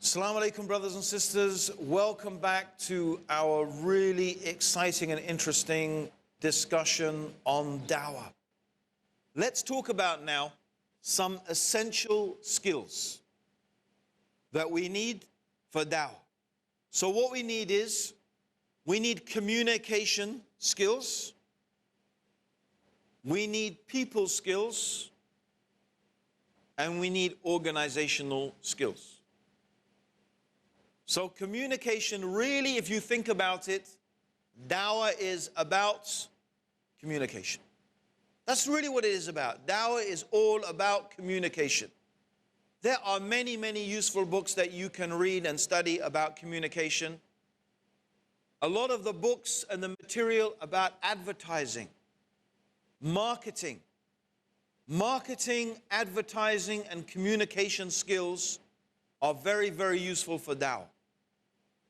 Assalamu alaikum, brothers and sisters. Welcome back to our really exciting and interesting discussion on dawah. Let's talk about now some essential skills that we need for dawah. So what we need is, we need communication skills, we need people skills, and we need organizational skills. So communication, really, if you think about it, dawah is about communication. That's really what it is about. Dawah is all about communication. There are many, many useful books that you can read and study about communication. A lot of the books and the material about advertising, marketing, advertising, and communication skills are very, very useful for dawah.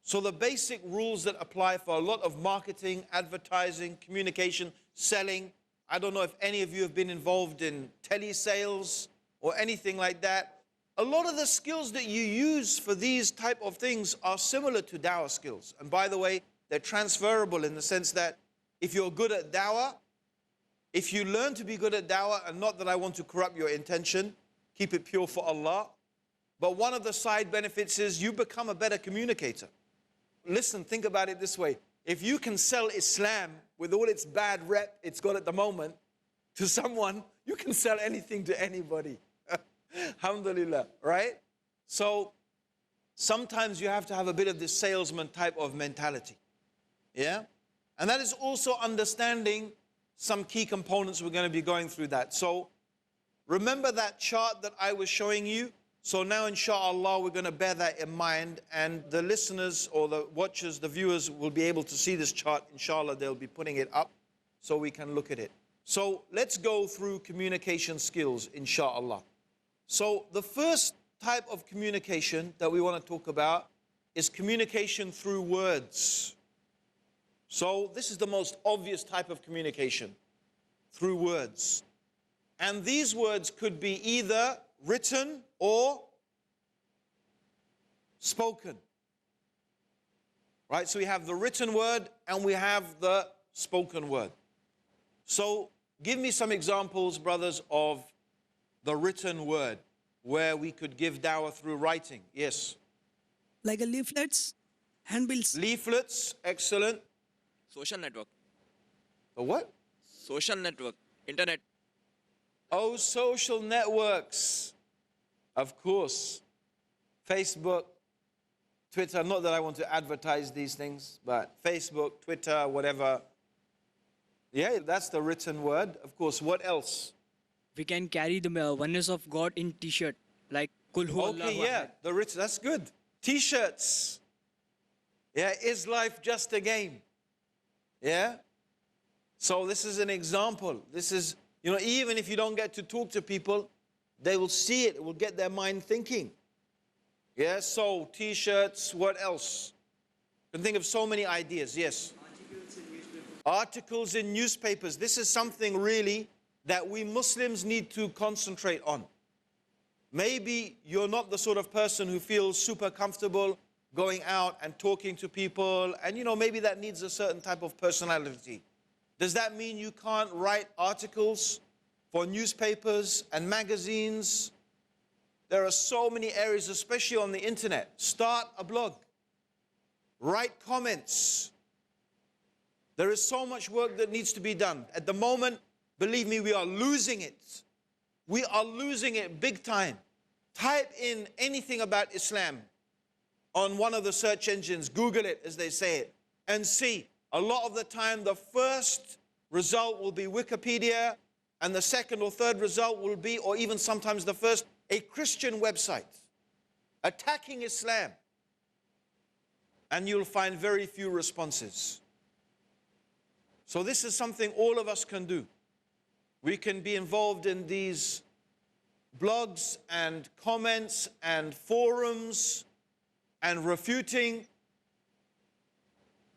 So the basic rules that apply for a lot of marketing, advertising, communication, selling, I don't know if any of you have been involved in telesales or anything like that. A lot of the skills that you use for these type of things are similar to dawah skills. And by the way, they're transferable in the sense that if you're good at dawah, if you learn to be good at dawah, and not that I want to corrupt your intention, keep it pure for Allah, but one of the side benefits is you become a better communicator. Listen, think about it this way. If you can sell Islam with all its bad rep it's got at the moment to someone, you can sell anything to anybody. Alhamdulillah, right? So sometimes you have to have a bit of this salesman type of mentality. Yeah? And that is also understanding some key components. We're going to be going through that. So remember that chart that I was showing you? So now, inshallah, we're going to bear that in mind, and the listeners or the watchers, the viewers will be able to see this chart. Inshallah, they'll be putting it up so we can look at it. So let's go through communication skills, inshallah. So the first type of communication that we want to talk about is communication through words. So this is the most obvious type of communication, through words. And these words could be either written or spoken. Right? So we have the written word and we have the spoken word. So give me some examples, brothers, of the written word where we could give dawah through writing. Yes. Like a leaflets, handbills. Leaflets, excellent. Social network. The what? Social network. Internet. Oh, social networks. Of course. Facebook, Twitter, not that I want to advertise these things, but Facebook, Twitter, whatever. Yeah, that's the written word. Of course, what else? We can carry the oneness of God in t-shirt, like Kul Hu Allahu Okay, yeah, Ahad. the written, that's good. T-shirts. Yeah, is life just a game? Yeah? So this is an example. This is, you know, even if you don't get to talk to people, they will see it. It will get their mind thinking. Yeah, so T-shirts, what else? You can think of so many ideas, yes. Articles in newspapers. This is something really that we Muslims need to concentrate on. Maybe you're not the sort of person who feels super comfortable going out and talking to people, and you know, maybe that needs a certain type of personality. Does that mean you can't write articles for newspapers and magazines? There are so many areas, especially on the internet. Start a blog. Write comments. There is so much work that needs to be done. At the moment, believe me, we are losing it. We are losing it big time. Type in anything about Islam on one of the search engines, Google it as they say it, and see. A lot of the time, the first result will be Wikipedia, and the second or third result will be, or even sometimes the first, a Christian website attacking Islam. And you'll find very few responses. So this is something all of us can do. We can be involved in these blogs and comments and forums and refuting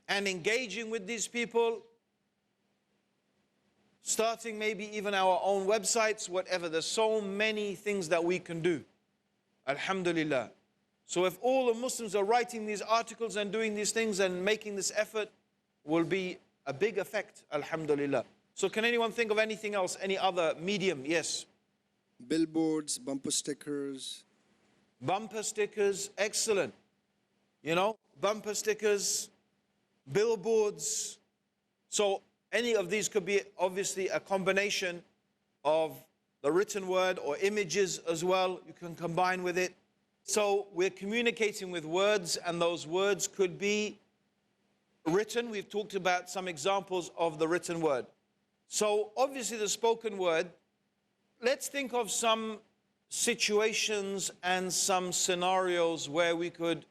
and engaging with these people, starting maybe even our own websites, whatever. There's so many things that we can do. Alhamdulillah. So if all the Muslims are writing these articles and doing these things and making this effort, will be a big effect, alhamdulillah. So can anyone think of anything else, any other medium? Yes. Billboards, bumper stickers. Bumper stickers, excellent. You know, bumper stickers, billboards. So any of these could be obviously a combination of the written word or images as well. You can combine with it. So we're communicating with words, and those words could be written. We've talked about some examples of the written word. So obviously the spoken word, let's think of some situations and some scenarios where we could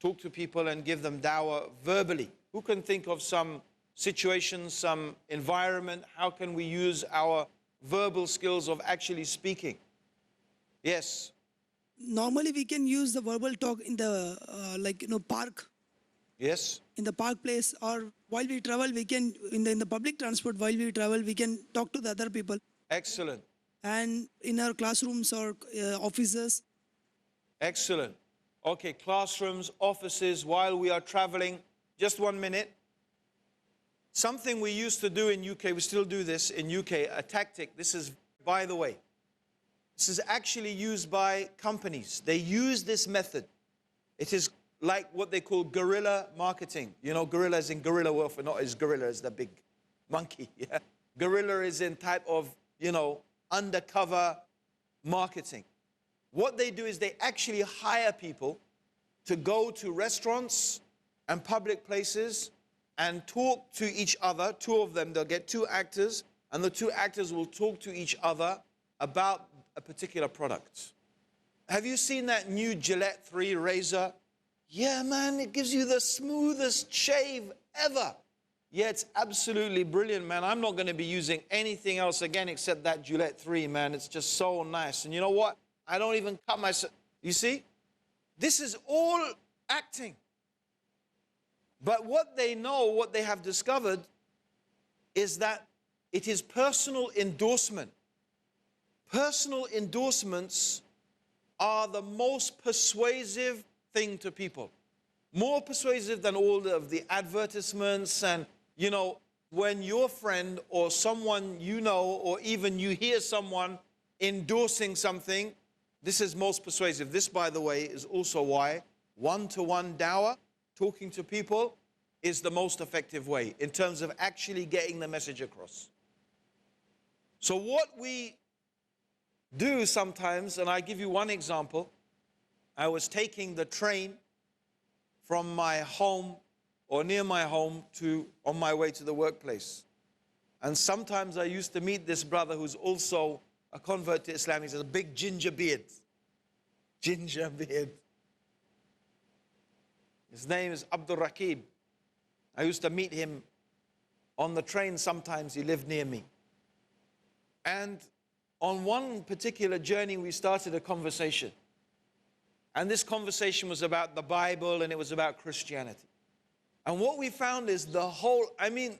talk to people and give them dawah verbally. Who can think of some situations, some environment? How can we use our verbal skills of actually speaking? Yes. Normally we can use the verbal talk in the park, Yes. in the park place, or while we travel we can in the public transport, while we travel we can talk to the other people, Excellent. and in our classrooms or offices. Excellent. Okay, classrooms, offices, while we are traveling. Just 1 minute. Something we used to do in UK, we still do this in UK, a tactic. This is, by the way, this is actually used by companies. They use this method. It is like what they call guerrilla marketing. You know, guerrilla is in guerrilla warfare, not as gorilla as the big monkey. Yeah? Guerrilla is in type of, you know, undercover marketing. What they do is they actually hire people to go to restaurants and public places and talk to each other. Two of them, they'll get two actors, and the two actors will talk to each other about a particular product. Have you seen that new Gillette 3 razor? Yeah, man, it gives you the smoothest shave ever. Yeah, it's absolutely brilliant, man. I'm not going to be using anything else again except that Gillette 3, man. It's just so nice. And you know what? I don't even cut myself. You see? This is all acting. But what they know, what they have discovered, is that it is personal endorsement. Personal endorsements are the most persuasive thing to people. More persuasive than all of the advertisements. And, you know, when your friend or someone you know, or even you hear someone endorsing something, this is most persuasive. This, by the way, is also why one-to-one dawah, talking to people, is the most effective way in terms of actually getting the message across. So what we do sometimes, and I give you one example. I was taking the train from my home or near my home on my way to the workplace. And sometimes I used to meet this brother who's also a convert to Islam. He has a big ginger beard. Ginger beard. His name is Abdur Raheem. I used to meet him on the train sometimes. He lived near me. And on one particular journey, we started a conversation. And this conversation was about the Bible, and it was about Christianity. And what we found is the whole, I mean,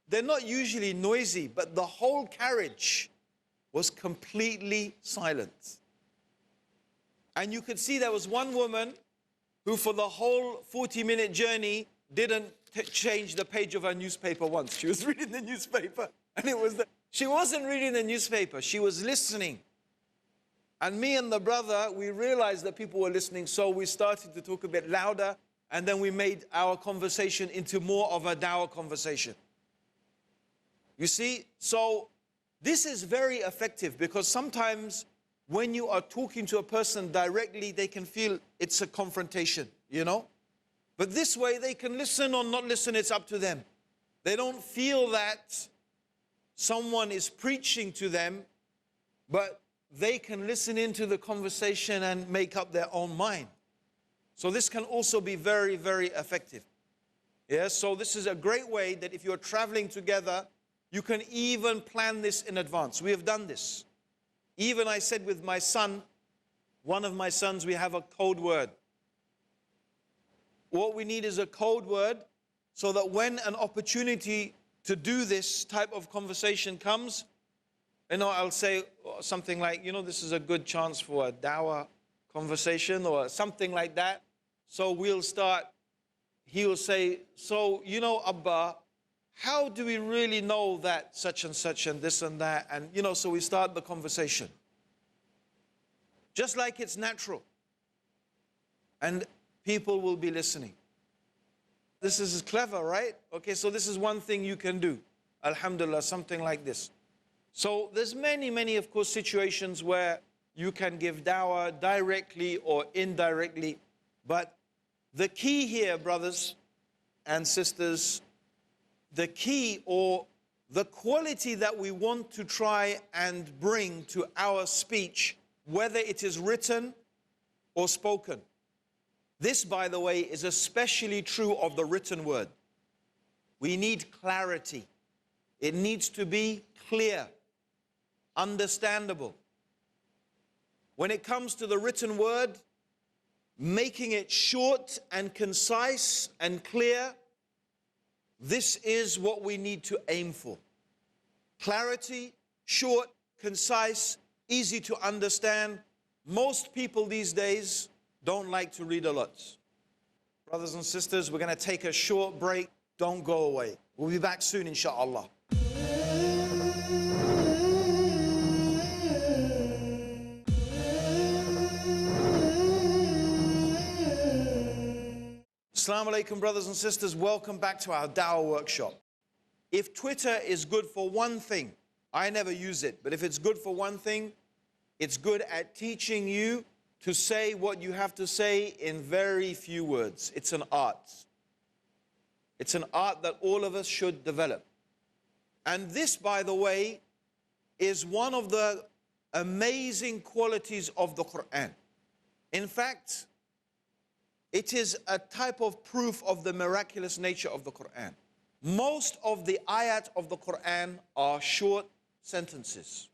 they're not usually noisy, but the whole carriage was completely silent. And you could see there was one woman who for the whole 40-minute journey didn't change the page of her newspaper once. She was reading the newspaper, and she wasn't reading the newspaper, she was listening. And me and the brother, we realized that people were listening, so we started to talk a bit louder, and then we made our conversation into more of a dawah conversation. You see, so this is very effective, because sometimes when you are talking to a person directly, they can feel it's a confrontation, you know? But this way, they can listen or not listen, it's up to them. They don't feel that someone is preaching to them, but they can listen into the conversation and make up their own mind. So this can also be very, very effective. Yeah, so this is a great way that if you're traveling together, you can even plan this in advance. We have done this. Even I said with my son, one of my sons, we have a code word. What we need is a code word so that when an opportunity to do this type of conversation comes, you know, I'll say something like, you know, this is a good chance for a dawah conversation or something like that. So we'll start, he'll say, so, you know, Abba, how do we really know that such and such and this and that? And, you know, so we start the conversation. Just like it's natural. And people will be listening. This is clever, right? Okay, so this is one thing you can do. Alhamdulillah, something like this. So there's many, of course, situations where you can give dawah directly or indirectly. But the key here, brothers and sisters, the key or the quality that we want to try and bring to our speech, whether it is written or spoken. This, by the way, is especially true of the written word. We need clarity. It needs to be clear, understandable. When it comes to the written word, making it short and concise and clear, this is what we need to aim for. Clarity, short, concise, easy to understand. Most people these days don't like to read a lot. Brothers and sisters, we're going to take a short break. Don't go away. We'll be back soon, inshallah. Assalamu alaikum, brothers and sisters. Welcome back to our Dawah workshop. If Twitter is good for one thing, I never use it, but if it's good for one thing, it's good at teaching you to say what you have to say in very few words. It's an art. It's an art that all of us should develop. And this, by the way, is one of the amazing qualities of the Quran. In fact, it is a type of proof of the miraculous nature of the Quran. Most of the ayat of the Quran are short sentences.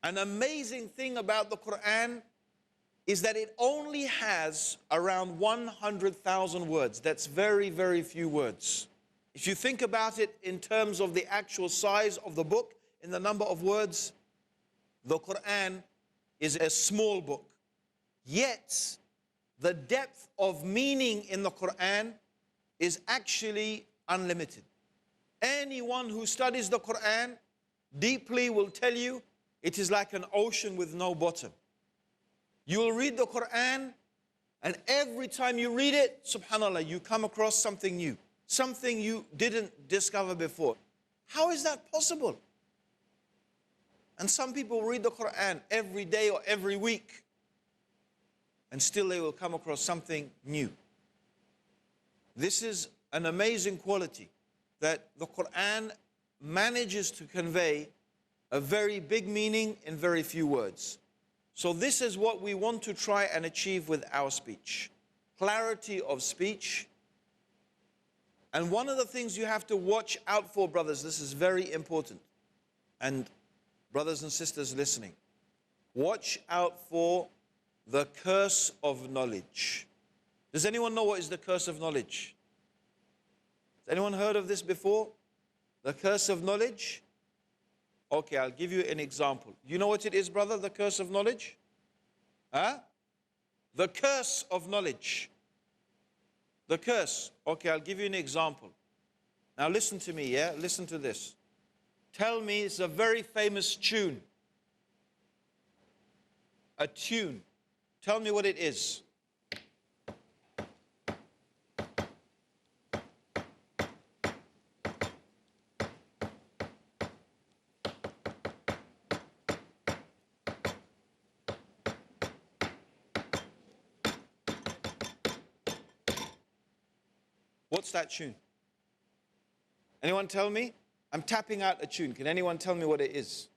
An amazing thing about the Quran is that it only has around 100,000 words. That's very few words. If you think about it in terms of the actual size of the book, in the number of words, the Quran is a small book. Yet, the depth of meaning in the Quran is actually unlimited. Anyone who studies the Quran deeply will tell you it is like an ocean with no bottom. You will read the Quran, and every time you read it, subhanAllah, you come across something new, something you didn't discover before. How is that possible? And some people read the Quran every day or every week, and still they will come across something new. This is an amazing quality that the Quran manages to convey a very big meaning in very few words. So this is what we want to try and achieve with our speech. Clarity of speech. And one of the things you have to watch out for, brothers, this is very important. And brothers and sisters listening, watch out for the curse of knowledge. Does anyone know what is the curse of knowledge? Has anyone heard of this before? The curse of knowledge? Okay, I'll give you an example. You know what it is, brother, the curse of knowledge? Huh? The curse of knowledge. The curse. Okay, I'll give you an example. Now listen to me, yeah? Listen to this. Tell me, it's a very famous tune. A tune. Tell me what it is. What's that tune? Anyone tell me? I'm tapping out a tune. Can anyone tell me what it is?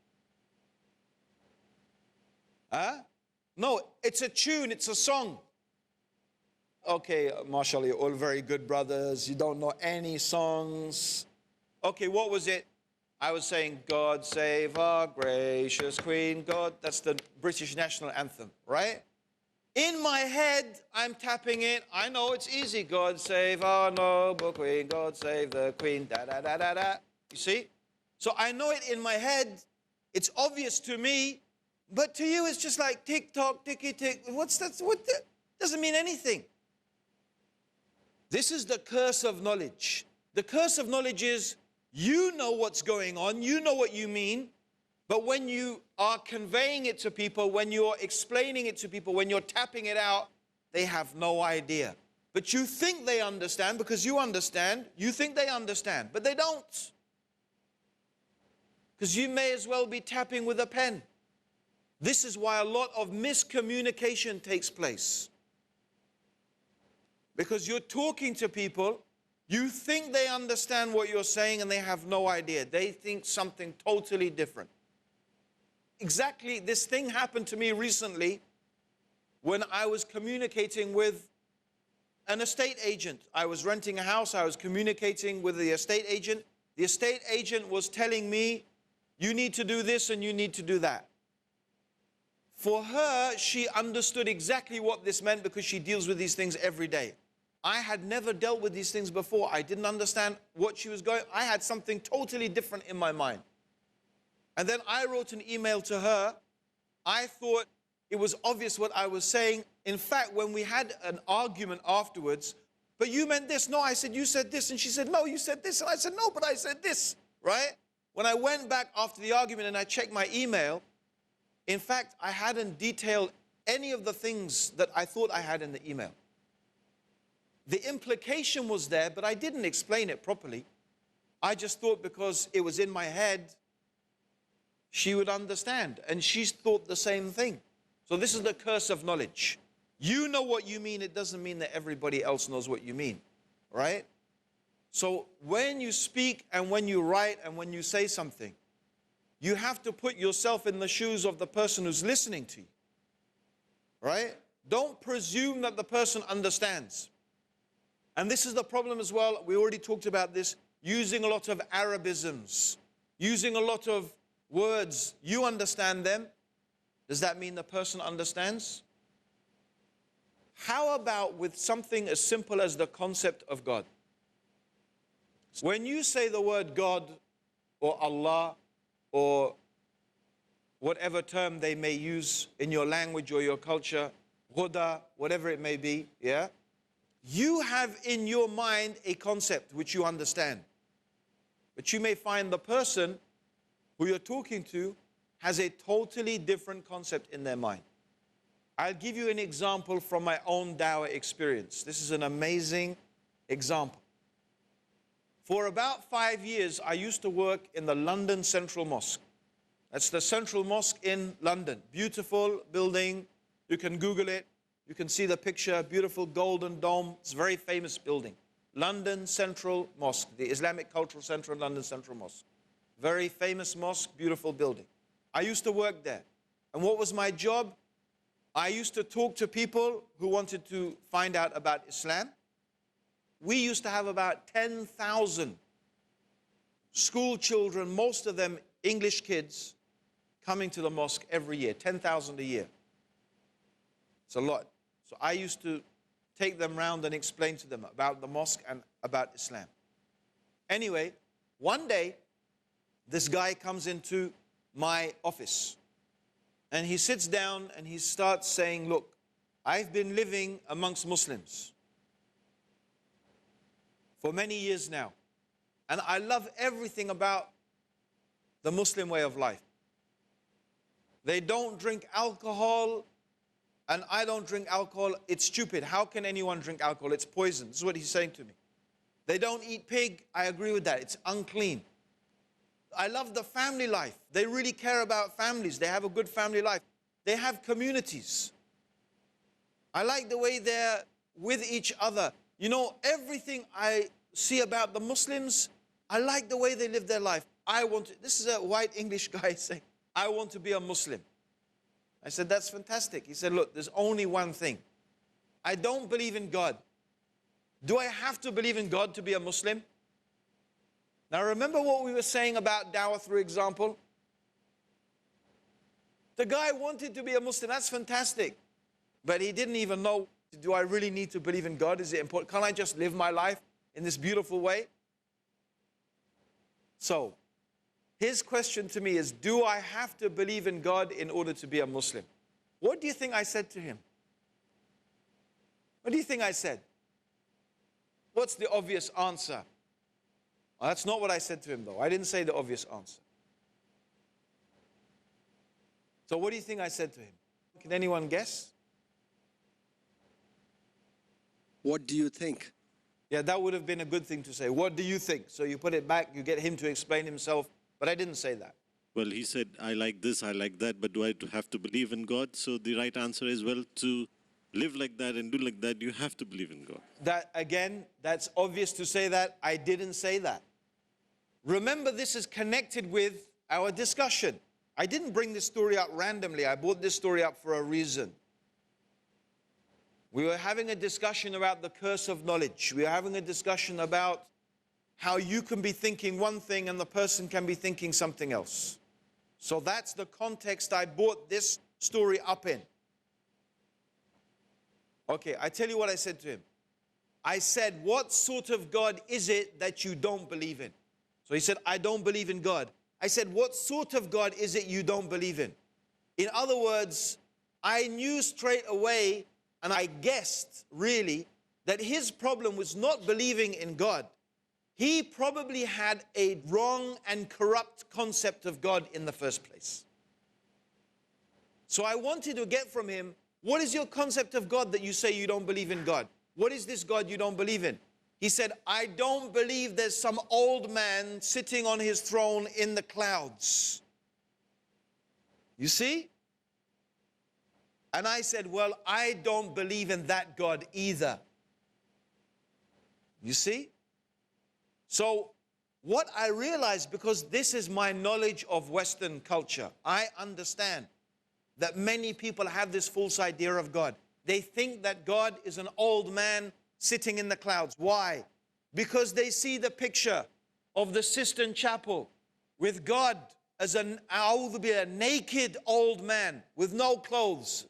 Huh? No, it's a tune, it's a song. Okay, mashallah, you're all very good brothers. You don't know any songs. Okay, what was it? I was saying, God save our gracious Queen, God. That's the British national anthem, right? In my head, I'm tapping it. I know it's easy. God save our noble Queen. God save the Queen. Da da da da da. You see? So I know it in my head. It's obvious to me. But to you, it's just like tick-tock, ticky-tick. What's that? Doesn't mean anything. This is the curse of knowledge. The curse of knowledge is you know what's going on, you know what you mean, but when you are conveying it to people, when you're explaining it to people, when you're tapping it out, they have no idea. But you think they understand because you understand. You think they understand, but they don't. Because you may as well be tapping with a pen. This is why a lot of miscommunication takes place. Because you're talking to people, you think they understand what you're saying and they have no idea. They think something totally different. Exactly, this thing happened to me recently when I was communicating with an estate agent. I was renting a house, I was communicating with the estate agent. The estate agent was telling me, you need to do this and you need to do that. For her, she understood exactly what this meant because she deals with these things every day. I had never dealt with these things before. I didn't understand what she was going. I had something totally different in my mind. And then I wrote an email to her. I thought it was obvious what I was saying. In fact, when we had an argument afterwards, but you meant this. No, I said, you said this. And she said, no, you said this. And I said, no, but I said this, right? When I went back after the argument and I checked my email, in fact, I hadn't detailed any of the things that I thought I had in the email. The implication was there, but I didn't explain it properly. I just thought because it was in my head, she would understand. And she thought the same thing. So this is the curse of knowledge. You know what you mean. It doesn't mean that everybody else knows what you mean, right? So when you speak and when you write and when you say something, you have to put yourself in the shoes of the person who's listening to you, right? Don't presume that the person understands. And this is the problem as well. We already talked about this, using a lot of Arabisms, using a lot of words. You understand them. Does that mean the person understands? How about with something as simple as the concept of God? When you say the word God or Allah or whatever term they may use in your language or your culture, Huda, whatever it may be, yeah? You have in your mind a concept which you understand. But you may find the person who you're talking to has a totally different concept in their mind. I'll give you an example from my own dawah experience. This is an amazing example. For about 5 years, I used to work in the London Central Mosque. That's the Central Mosque in London. Beautiful building. You can Google it. You can see the picture, beautiful golden dome. It's a very famous building. London Central Mosque, the Islamic Cultural Center in London Central Mosque. Very famous mosque, beautiful building. I used to work there. And what was my job? I used to talk to people who wanted to find out about Islam. We used to have about 10,000 school children, most of them English kids, coming to the mosque every year, 10,000 a year. It's a lot. So I used to take them round and explain to them about the mosque and about Islam. Anyway, one day, this guy comes into my office and he sits down and he starts saying, look, I've been living amongst Muslims for many years now, and I love everything about the Muslim way of life. They don't drink alcohol, and I don't drink alcohol. It's stupid. How can anyone drink alcohol? It's poison. This is what he's saying to me. They don't eat pig. I agree with that. It's unclean. I love the family life. They really care about families. They have a good family life. They have communities. I like the way they're with each other. You know, everything I see about the Muslims, I like the way they live their life. This is a white English guy saying, I want to be a Muslim. I said, that's fantastic. He said, look, there's only one thing. I don't believe in God. Do I have to believe in God to be a Muslim? Now remember what we were saying about dawah through example? The guy wanted to be a Muslim. That's fantastic. But he didn't even know, do I really need to believe in God? Is it important? Can't I just live my life in this beautiful way? So, His question to me is, do I have to believe in God in order to be a Muslim? What do you think I said to him? What do you think I said? What's the obvious answer? Well, that's not what I said to him, though. I didn't say the obvious answer. So what do you think I said to him? Can anyone guess? What do you think? Yeah, that would have been a good thing to say. What do you think? So you put it back, you get him to explain himself, but I didn't say that. Well, he said, I like this, I like that, but do I have to believe in God? So the right answer is, well, to live like that and do like that, you have to believe in God. That, again, that's obvious to say that. I didn't say that. Remember, this is connected with our discussion. I didn't bring this story up randomly. I brought this story up for a reason. We were having a discussion about the curse of knowledge. We were having a discussion about how you can be thinking one thing and the person can be thinking something else. So that's the context I brought this story up in. Okay, I tell you what I said to him. I said, what sort of God is it that you don't believe in? So he said, I don't believe in God. I said, what sort of God is it you don't believe in? In other words, I knew straight away, and I guessed really, that his problem was not believing in God. He probably had a wrong and corrupt concept of God in the first place. So I wanted to get from him, what is your concept of God that you say you don't believe in God? What is this God you don't believe in? He said, I don't believe there's some old man sitting on his throne in the clouds. You see? And I said, well, I don't believe in that God either. You see? So what I realized, because this is my knowledge of Western culture, I understand that many people have this false idea of God. They think that God is an old man sitting in the clouds. Why? Because they see the picture of the Sistine Chapel with God as a naked old man with no clothes,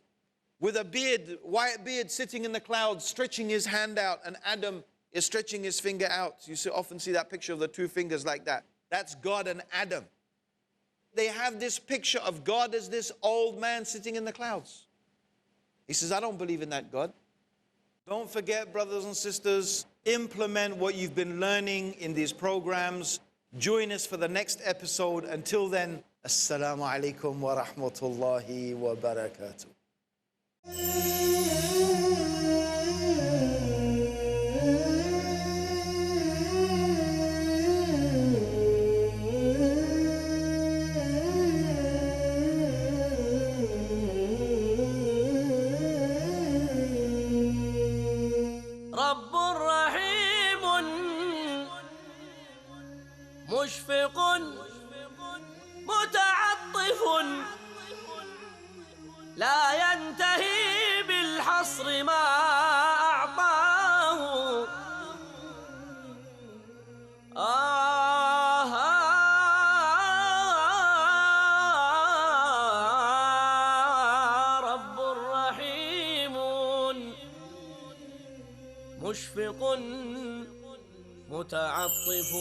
with a beard, white beard, sitting in the clouds, stretching his hand out, and Adam is stretching his finger out. You often see that picture of the two fingers like that. That's God and Adam. They have this picture of God as this old man sitting in the clouds. He says, I don't believe in that God. Don't forget, brothers and sisters, implement what you've been learning in these programs. Join us for the next episode. Until then, Assalamu alaikum wa rahmatullahi wa barakatuh. رب رحيم مشفق متعطف لا ينتهي بالحصر ما أعطاه رب رحيم مشفق متعطف